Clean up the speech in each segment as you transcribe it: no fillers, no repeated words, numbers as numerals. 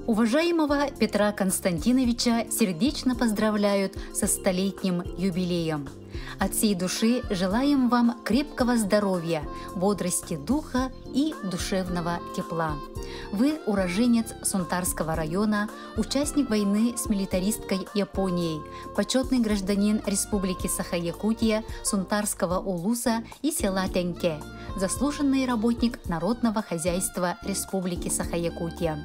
Уважаемого Петра Константиновича сердечно поздравляют со столетним юбилеем. От всей души желаем вам крепкого здоровья, бодрости духа и душевного тепла. Вы уроженец Сунтарского района, участник войны с милитаристской Японией, почетный гражданин Республики Саха-Якутия, Сунтарского улуса и села Тенке, заслуженный работник народного хозяйства Республики Саха-Якутия.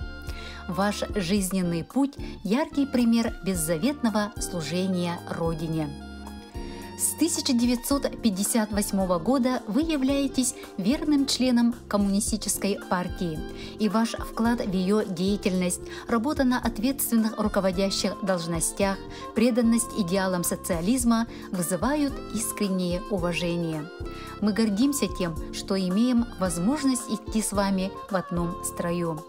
Ваш жизненный путь – яркий пример беззаветного служения Родине. С 1958 года вы являетесь верным членом Коммунистической партии, и ваш вклад в ее деятельность, работа на ответственных руководящих должностях, преданность идеалам социализма вызывают искреннее уважение. Мы гордимся тем, что имеем возможность идти с вами в одном строю.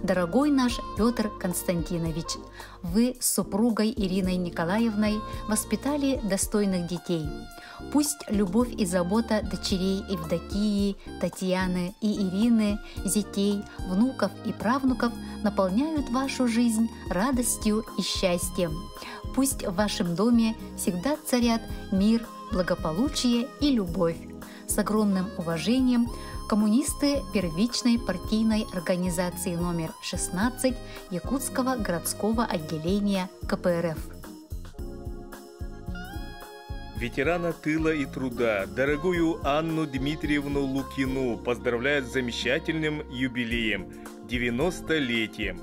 Дорогой наш Петр Константинович, вы с супругой Ириной Николаевной воспитали достойных детей. Пусть любовь и забота дочерей Евдокии, Татьяны и Ирины, зятей, внуков и правнуков наполняют вашу жизнь радостью и счастьем. Пусть в вашем доме всегда царят мир, благополучие и любовь. С огромным уважением, коммунисты первичной партийной организации номер 16 Якутского городского отделения КПРФ. Ветерана тыла и труда, дорогую Анну Дмитриевну Лукину поздравляют с замечательным юбилеем – 90-летием.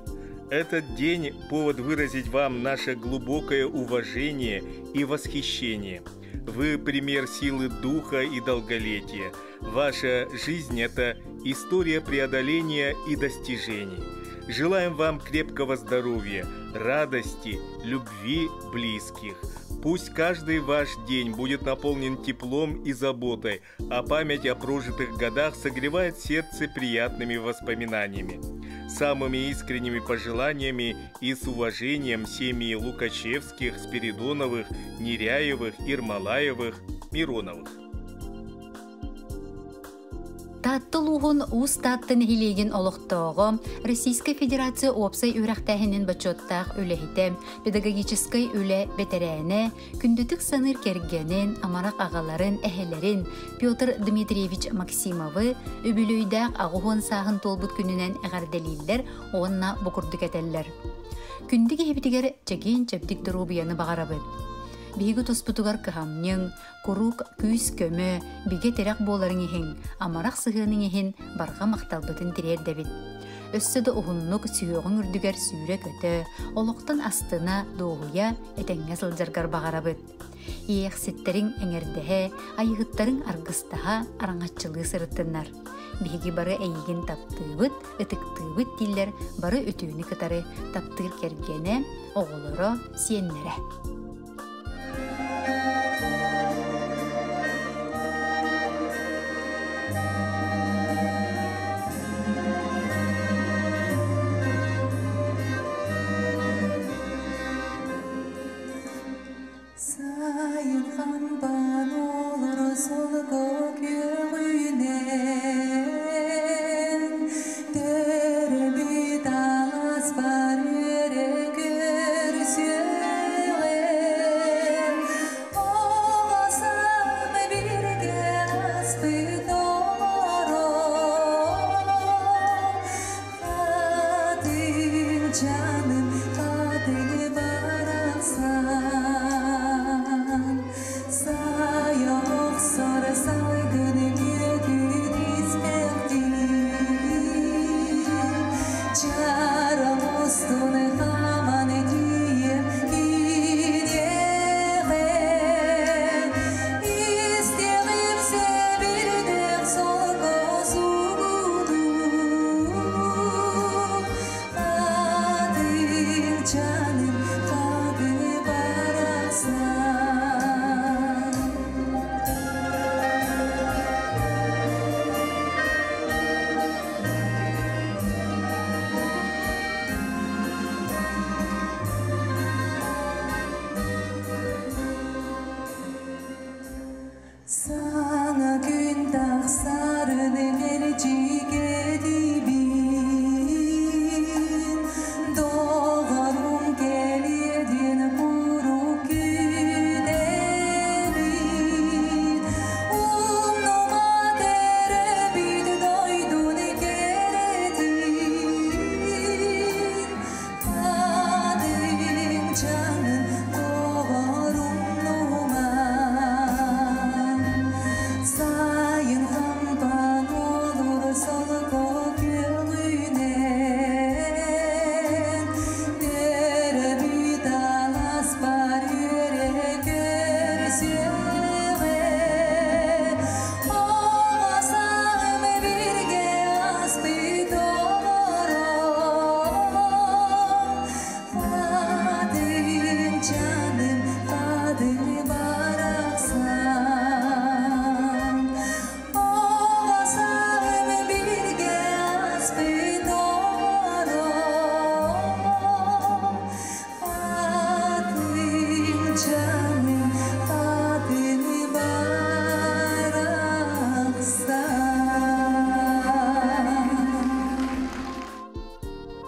Этот день – повод выразить вам наше глубокое уважение и восхищение. Вы пример силы духа и долголетия. Ваша жизнь – это история преодоления и достижений. Желаем вам крепкого здоровья, радости, любви близких. Пусть каждый ваш день будет наполнен теплом и заботой, а память о прожитых годах согревает сердце приятными воспоминаниями. Самыми искренними пожеланиями и с уважением семьи Лукачевских, Спиридоновых, Неряевых, Ирмалаевых, Мироновых. Таттылуғын уыз таттын хилеген олықтығы Российской Федерация опсай үрәқтәхінен бачоттақ үләхіті, педагогической үлә бетерәне, күндітік саныр кергенен, амарақ ағаларын, әхелерін Петр Дмитриевич Максимовы үбілөйдәқ ағуғын сағын толбут күнінен әғарделейлер, оғынна бұқырдық әтәлілер. Күндігі хебітігер чәген чәптік дұрубияны бағарабыд. Биги тоспутугар кыхамньың, курук күйс көмө, биге терек боларын ехин, амарақ сығының ехин барға мақталбытын тирердебит. Өссөді ұғыннық сүйоғын үрдігер сүйре көті, олықтан астына доғуя әтәңе сылжаргар бағарабыт. Иексеттерің әңердеhe, айығыттарын арғыстаға араңатчылы сырыттынар. Биги бары әйген таптыыбыт, ытықтыыбыт диллер бары өтүүні кытары таптыр кергене, оғылыры сиеннере.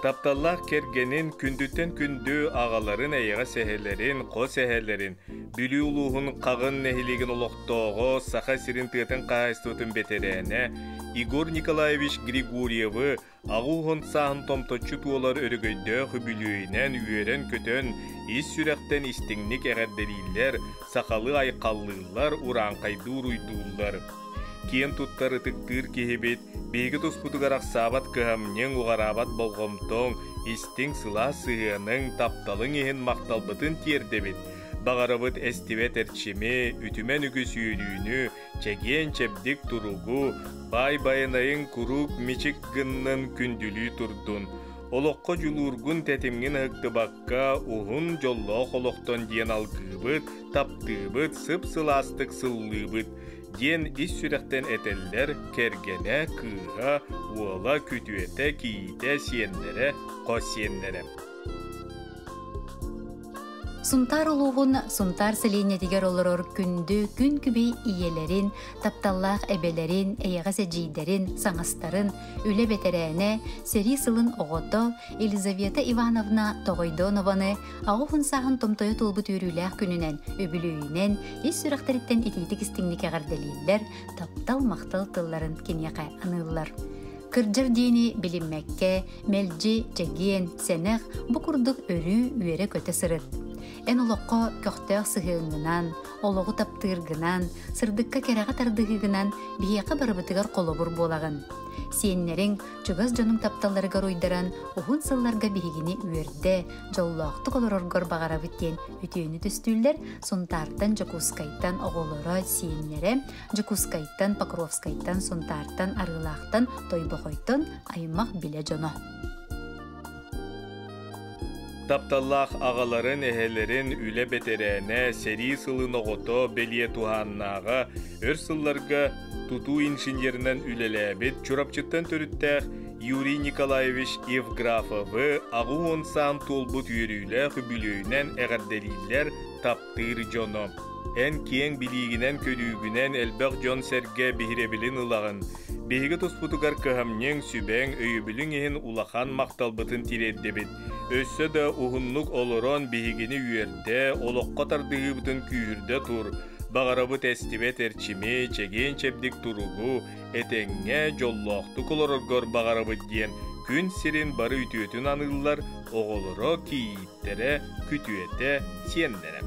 Тапталлах керgenin kündütten kündü ağaların eyağa sehelerin, ko sehelerin, bülü uluğun qağın nehiligin oloqtoğu, sağa sirin tığıtın qağыстutun beterene, Igor Nikolaevich Grigoryevi ağuğun sağın tomtoçu tuolar örgöydö hübülüynen üyeren kötön, iz sürekten istinlik eğerdeliller, sakalı ayqallığlar, urankaydı uruyduğlar. Кен туттары тыктыр кихибит, бейгі туспутугарақ сабат кыхамнен уғарабат болғымтон, истің сыла сыйының тапталың ехін мақталбытын тердебит. Бағарабыт әстивет әрчеме, үтімен үгі сүйілүйіні, чәген чәбдік тұруғу, бай-байынайын күріп мечік гыннын күнділі тұрдun. Олоққа жүлургун тәтімген ұқтыбаққа ұғын жоллоқ олоқтон ден алғыбыт, таптыбыт, сып-сыластық сыллыбыт. Ден ис сүрәқтен әтелләр кәргенә, кыға, уола, күтуәтә, киите, сиеннәрә, қосиеннәрә. Сунтар улуғын сунтар сәлейне дигер олырор күнді күн күбей иелерин, тапталлақ әбелерин, әйіға сәжейдерин, саңастарын, үлі бетерәне, сәрі сылын оғото, Елизавета Ивановна Тоғойдонованы ағуғын сағын томтойы толбыт өріләқ күнінен, өбілуінен, ес сүрәқтәріттен итетік істіңнік әғарделейлер, таптал-мақтал тылларын кенеқай анылылар. Кырджар дейіні білінмәкке, мәлжі, жәген, сәнәқ, бұ күрдік өрі үйері көті сырыт. Эн олоққа көқтәқ сығығынан, олоғы таптырғынан, сырдыққа кәрәға тардығығынан бейеқі барыбытығар қолыбыр болағын. Сиеннерің жүгіз жоның тапталарығар ойдаран, оғын сылларға бейгені үйерді, жоллақты қолырырғар бағара біттен үтейіні түстүйлер, сонтартан Жакускайттан оғылыра сиеннері, Жакускайттан, Покровскайттан, сонтартан, арылақтан, тойбоқойттан аймақ біле жоны. Тапталлах ağaların ehelerin üle beterene, seri sılın oğuto, beliye tuhannağa, ör sıllarga tutu inşinjerinden ülelebet, çorapçıttan törüttəq Yuri Nikolaevich Evgrafov'ı ağuğun sağın tolbut yürüyle hübülüyünen eğerdeliller taptır jono. En kien biliğinen ködüğünen elbaq jon serge bihirebilin ılağın. Behiga tosputugar kıhamnen süben öyübülün ehin ulaqan maqtalbıtın tireddebit. Össe de uhunnuk oloron behigini üyerde, oloqqa tardığıbıtın küyürde tur. Bağarabıt estibet erçimi, çegen çebdik turugu, etenge jolloqtu kolorgor bağarabıt diyen gün sirin barı ütüyötün anıllar, oğoloro kiyittere, kütüyete, siyenlere.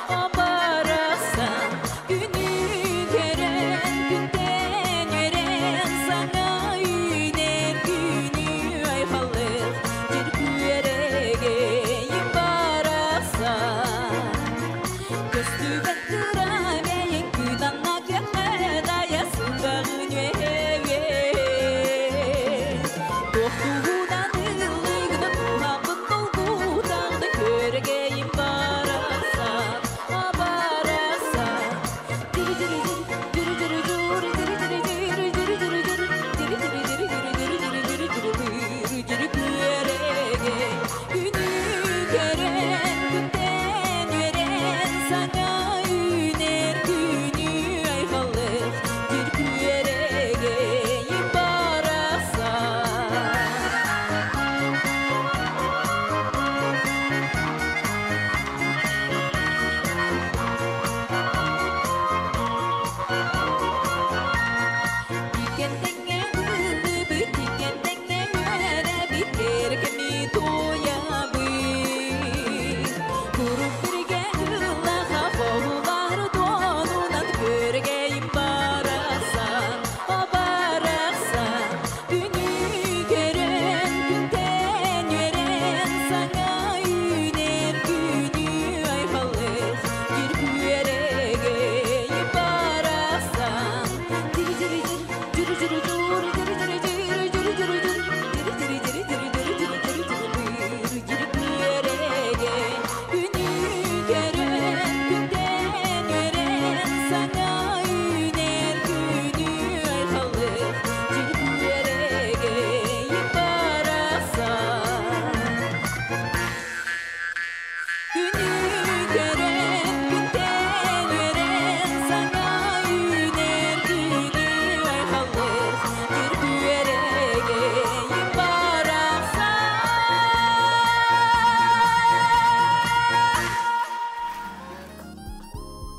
Apa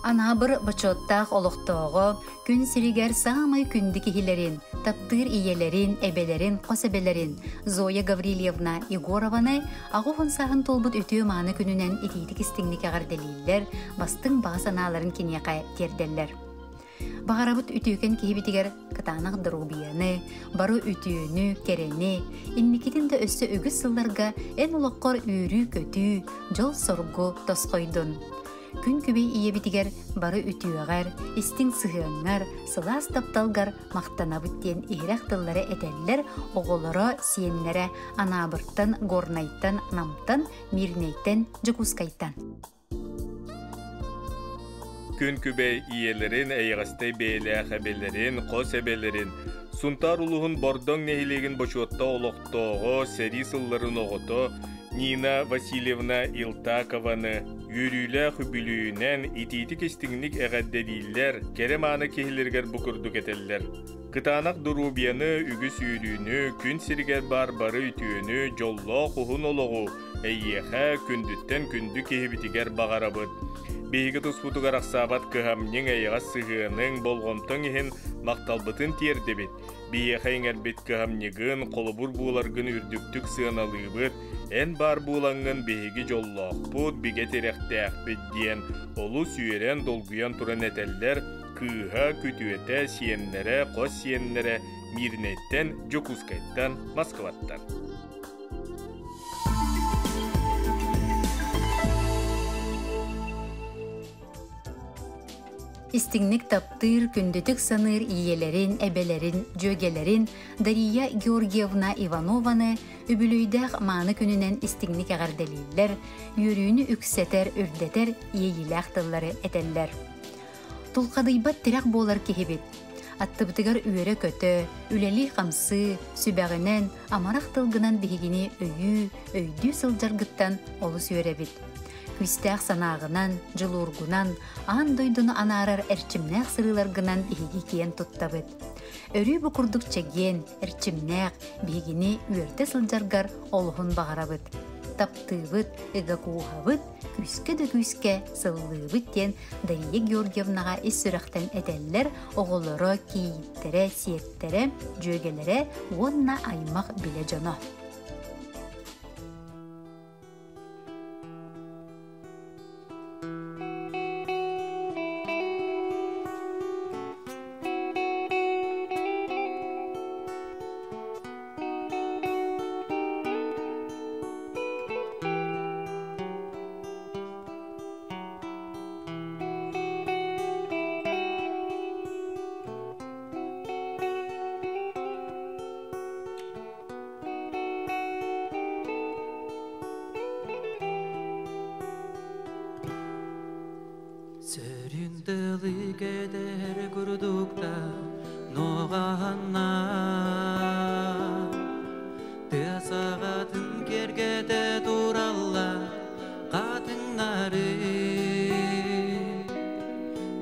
Анабыр бачоттақ олықтоғы күн сиригер самай күнді кихилерин, таптыр иелерин, эбелерин, қосебелерин Зоя Гаврильевна Егорованы ағуғын сағын толбыт өтіө маны күнінен итейдік істіңнік ағарделейлер, бастың баға саналарын кенеқай терделлер. Бағарабыт үтүйкен кейбетігер кытанық дырубияны, бары үтүйіні, керені, инникетін де өссі үгіз сылларға ән ұлыққор үйрі көтü, жол соргу тосқойдun. Күн күбей иебитигер бары үтүйәгәр, истиң сыһыаңар, сылас тапталгар мақтанабыттен иһирәк тыллары этәлләр, оголоро сиеннәре анабырттан, горнайттан, намтан, мирнейттен, жукускайттан. Күн күбей иелерин, әйгастай бейлә хәбелерин, қос әбелерин, сунтар улуғын бордоң нәйлеген бочуатта олықтоғы, сәри сылларын оғыто, Нина Васильевна Илтакованы юрүлә хүбүлүүнән ититик истиңник әгәддәдилләр, кәрем аны кехилергер букурдук этелләр. Кытанак дурубияны, үгүс үйрүүнү, күн сиргер бары үтүүнү, жолло кухун ологу, әйеха күндүттен күндү кехибитигер багарабыт. Бейгі туспутугар ақсабат кыхамнең әйіға сығының болғомтың ехін мақталбытын тердебет. Бейеха еңербет кыхамнегін қолыбур буыларгын үрдіктік сығыналыбыт, ән бар буылаңын бейгі жоллақпыт, беге теректәқпет дейін, олу сүйерен долгуян туран әтәлләр, кыха күтуеті сиеннері, қос сиеннері, мирнеттен, жокускайттан, Москваттан. Истиңник таптыр, күндүтік саныр иелерин, әбелерин, жөгелерин Дария Георгиевна Иванованы үбілүйдәқ маны күнінен истиңник ағарделейлер, үйрүүні үксетер, үрдетер, иеліләқ тыллары әтәлләр. Тулқадыйбат тирәк болар кехебет. Аттыбытыгар үйері көті, үләли қамсы, сүбәғінен, амарақ тылғынан бігігіне өйді сылжаргыттан олыс үйеребет. Күстәқ санағынан, жылургунан, ан дойдуну анарар әрчімнәқ сырыларгынан биһиги киен туттабыт. Өрі бұқұрдық чәген, әрчімнәқ, биһигини үйерте сылжаргар олығын бағарабыт. Таптыбыт, ыгакуғабыт, күске сыллыбыт тен Дария Георгиевнаға ис-сүрәқтен әтәлләр оғылыры, кейіптері, сиеттері, жөгелері онна аймақ біле жоно. Söründüli geder kurdukta noğanna Tısağatın kergede duralla kadınları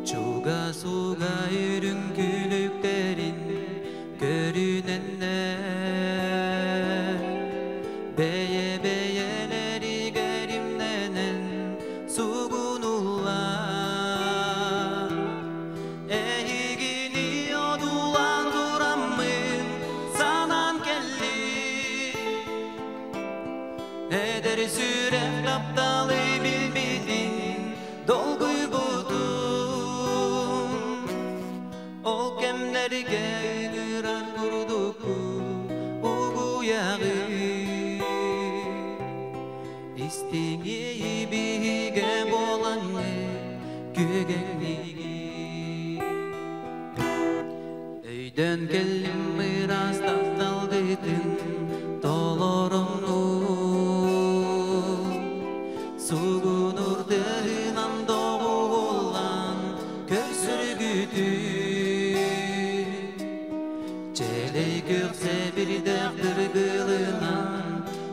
Çuga suga yürün gülüklerin görünenler Beye beyeleri gerimlenen sugunullar Eder sürem laptalı bilmedin dolguy budun O kemlerge gıran kurduku ugu yağı İstiği bige bolanı gügenliği Öyden geldim miras taptaldıydın dolorumnu Sugunurdığınan doğulan köksürgüdü Çeley gökse bir dağdır gılınan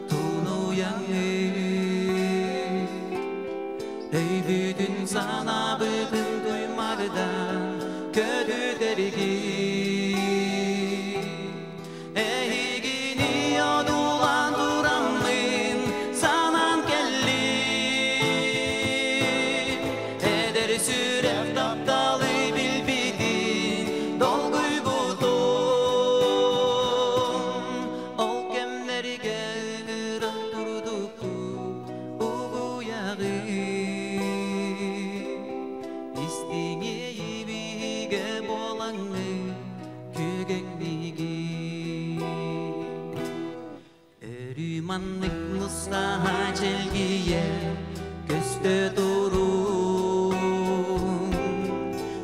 tunuyanı Ey bütün sana bıkın duymaktan kötü dergi Ey gini yodulan duramın sanan kelli Eder sürem Dumanlık Mustafa Celgiye göste durun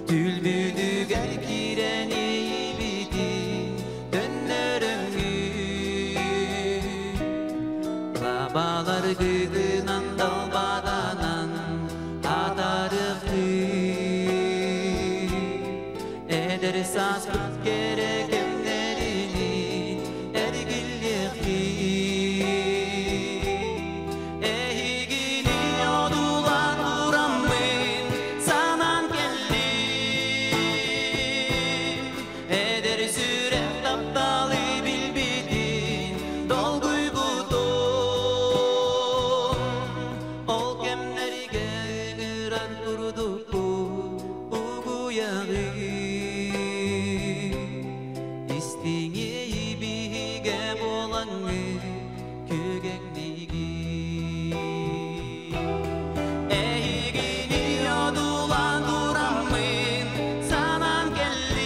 Tülbüdü gel gireni bidi dönlerimi Babalar gıgınan dalbadanan adarıqı Eder sazlık gerekemlerini ergilliqi Ehigini yodulan duramın sanan geldim Eder sürek taptalı bilbidin dolguy gudun Ol kemlerige ıran durdu ugu yağı İstiği bige bolanı kögenligi Ehigini yodulan duramın sanan geldim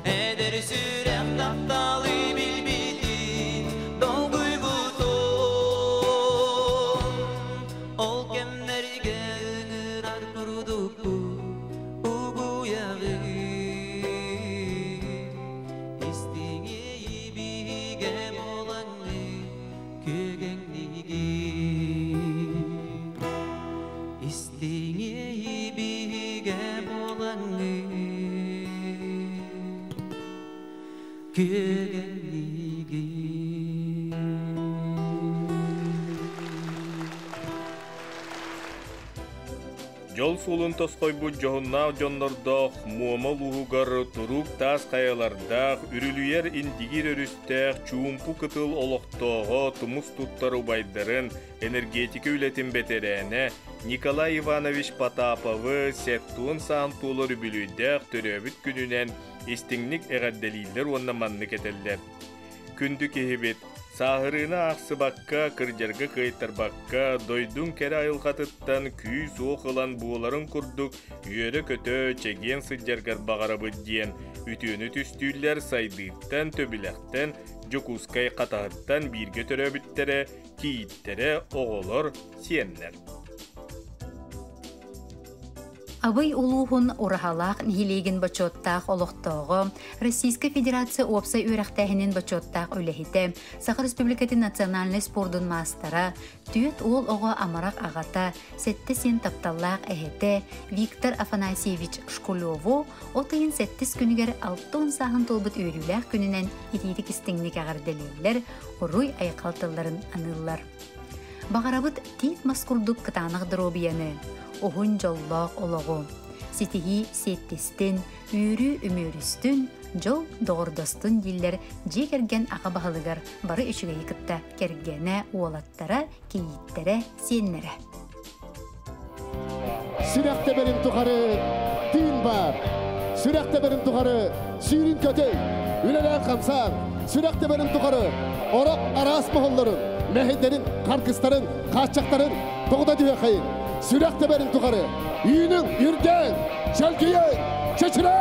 Eder sürek taptalı bilbidin dolguy gudun Ol kemlerige ırar durdu ugu yağı İstiği bige bolanı kögenligi İstiği bige bolanı kögenligi Жол сулун тоскойбу жоһуннаа дьоннордох муомол уһугар турук таас каялардах үрүлүйер индигир өрүстэх чуумпу кытыл олохтоого тумус туттар убайдарын энергетика үлетин бетерээне Николай Иванович Потаповы сеттуун саантуулар үбүлүйдэх төрөбүт күнүнен истиңник эгерделииллер уоннаманны кетеллер. Күндү кехибит Сахырына ақсыбаққа, кыржарға кыйтарбаққа, дойдун кәрі айылғатыттан күй соқылан буоларын күрдік, үйері көтө чеген сыджарғар бағарабы дейін, үтіні түстүйлер сайдыттан төбіліқтен, жокускай қатағыттан бірге төрөбіттері, кейіттері оғылыр сиеннер. Абый улуғын урахалақ нихилеген бачоттақ олықтығы Российская Федерация опсай үйрақтәхінен бачоттақ өләхеті Сақыр Республикатын национальный спордың мастера түйет ол оға амарақ ағата сәтті сен тапталлақ әхеті Виктор Афанасьевич Шкулёву отайын сәттіс күнігер 6 сағын толбыт өріләқ күнінен етейдік істіңнік ағарделейлер ұруй айқалтыларын анылар. Бағарабыт тейт маскурдук кытанық дробияны Оғын жоллақ олығы. Сетігі сеттестен, үйрі өмөрістін, жол доғырдастын дейлер жекерген аға бағылығар бары үшіге екітті кергені уолаттара, кейіттері, сеннері. Сүрәқті берін тұғары түйін бар. Сүрәқті берін тұғары сүйрін көтей. Үлелән қамсан. Сүрәқті берін тұғары орақ арас мұғылларын, мәхедерін, қарқыстарын, қачақтарын тоғыда дүйе қайын. Сүрәқті берін тұғары, үйінің, үрден, шәлкейен, шешірі!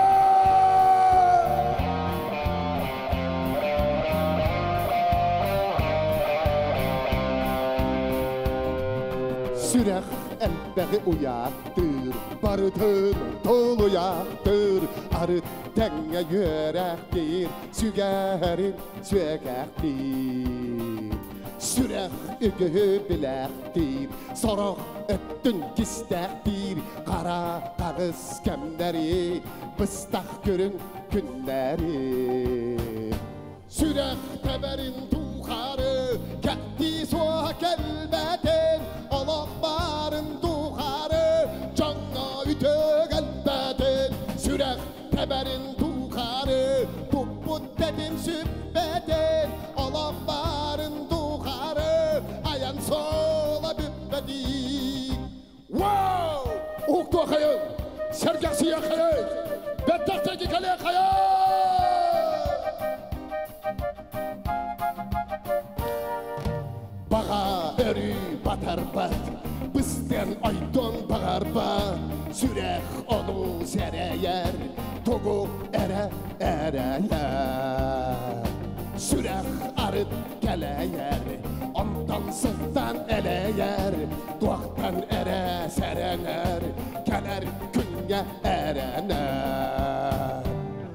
Сүрәқ әлбәғі ұяқтыр, бары төнің тол ұяқтыр, ары тәңе өрәқтір, сүгәрін сөгәқтір. Сүрәқ үгі біләқтір, сорық өттін кістәқтір, қара қағыз кәмдәрі, бұстақ көрін күнләрі. Сүрәқ тәбәрін тұқары, кәтті соға кәлбәтін, олақ барын тұқары, жаңа үтөг әлбәтін. Сүрәқ тәбәрін тұқары, тұппұт тәтін сүпбәтін, олақ барын тұқары, аян сола бүпбәтін. Вау! Уқты қайын, сәргәсия қайын, бәттақтегі кәле қайын! Bağa örü batarbat, bizden aydan bağarbat, sürek onu sereyer, togu ere ereyer. Sürek arıt geleyer ondan sıltan eleyer duaktan ere serener geler künge erener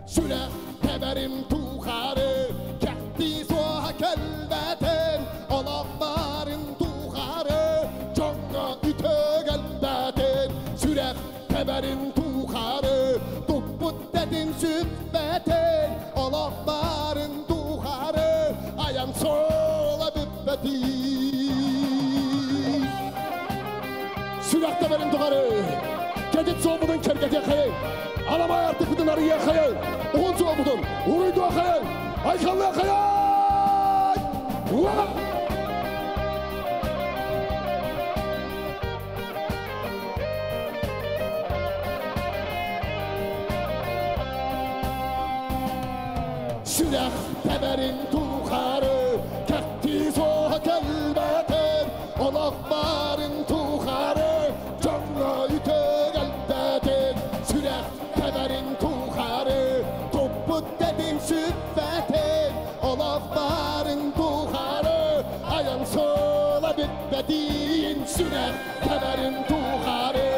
Sürek teberim tuğarı kehti soğa kelbeten olakların tuğarı canına üte gelbeten Sürek teberin tuğarı tupput dedin sübbeten olakların tuğarı ayam sola bübbetin Sürek teberin tuğarı Gecet soğumudun kergete yakayın Alamay artık bütün arıyı yakayın Oğun soğumudun Uğruydu yakayın Aykanlı yakayın Sürek teberin tuğarı Kehti soğa kelbeten Olakbarın tuğarı Canla yüte gelbeten Sürek teberin tuğarı Topu dedin sübbeten Olakbarın tuğarı Ayağın sola bitmedin Sürek teberin tuğarı